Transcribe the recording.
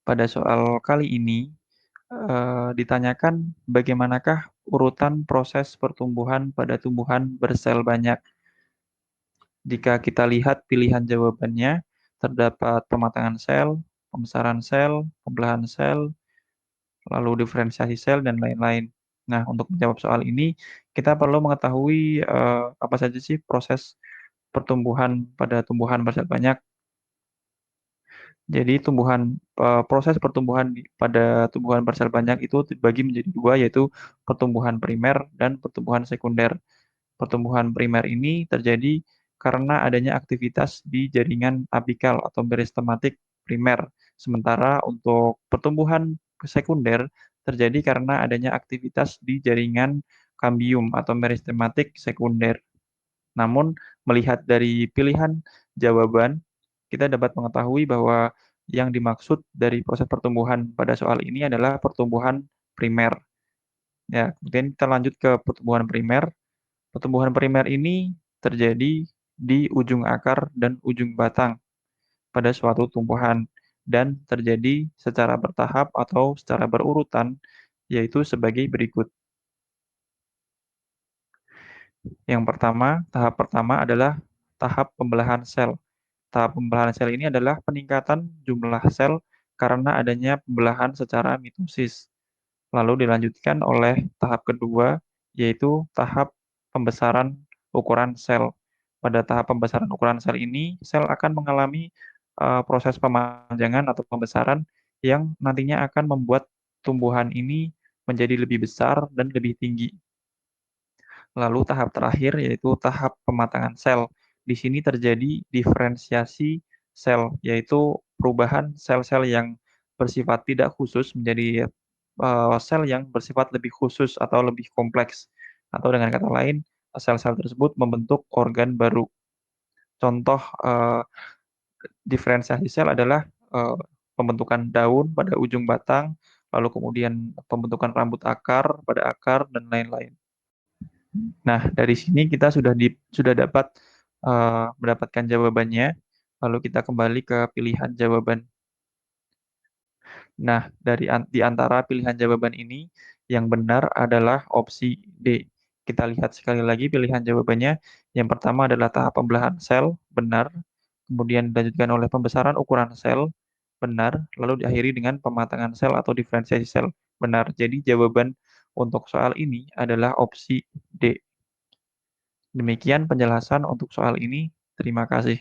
Pada soal kali ini, ditanyakan bagaimanakah urutan proses pertumbuhan pada tumbuhan bersel banyak. Jika kita lihat pilihan jawabannya, terdapat pematangan sel, pembesaran sel, pembelahan sel, lalu diferensiasi sel, dan lain-lain. Nah, untuk menjawab soal ini, kita perlu mengetahui apa saja sih proses pertumbuhan pada tumbuhan bersel banyak. Jadi proses pertumbuhan pada tumbuhan bersel banyak itu dibagi menjadi dua, yaitu pertumbuhan primer dan pertumbuhan sekunder. Pertumbuhan primer ini terjadi karena adanya aktivitas di jaringan apikal atau meristematik primer. Sementara untuk pertumbuhan sekunder terjadi karena adanya aktivitas di jaringan kambium atau meristematik sekunder. Namun, melihat dari pilihan jawaban, kita dapat mengetahui bahwa yang dimaksud dari proses pertumbuhan pada soal ini adalah pertumbuhan primer. Ya, kemudian kita lanjut ke pertumbuhan primer. Pertumbuhan primer ini terjadi di ujung akar dan ujung batang pada suatu tumbuhan dan terjadi secara bertahap atau secara berurutan, yaitu sebagai berikut. Tahap pertama adalah tahap pembelahan sel. Tahap pembelahan sel ini adalah peningkatan jumlah sel karena adanya pembelahan secara mitosis. Lalu dilanjutkan oleh tahap kedua, yaitu tahap pembesaran ukuran sel. Pada tahap pembesaran ukuran sel ini, sel akan mengalami proses pemanjangan atau pembesaran yang nantinya akan membuat tumbuhan ini menjadi lebih besar dan lebih tinggi. Lalu tahap terakhir yaitu tahap pematangan sel. Di sini terjadi diferensiasi sel, yaitu perubahan sel-sel yang bersifat tidak khusus menjadi sel yang bersifat lebih khusus atau lebih kompleks. Atau dengan kata lain, sel-sel tersebut membentuk organ baru. Contoh diferensiasi sel adalah pembentukan daun pada ujung batang, lalu kemudian pembentukan rambut akar pada akar, dan lain-lain. Nah, dari sini kita sudah dapat mendapatkan jawabannya, lalu kita kembali ke pilihan jawaban. Nah, di antara pilihan jawaban ini, yang benar adalah opsi D. Kita lihat sekali lagi pilihan jawabannya. Yang pertama adalah tahap pembelahan sel, benar. Kemudian dilanjutkan oleh pembesaran ukuran sel, benar. Lalu diakhiri dengan pematangan sel atau diferensiasi sel, benar. Jadi jawaban untuk soal ini adalah opsi D. Demikian penjelasan untuk soal ini. Terima kasih.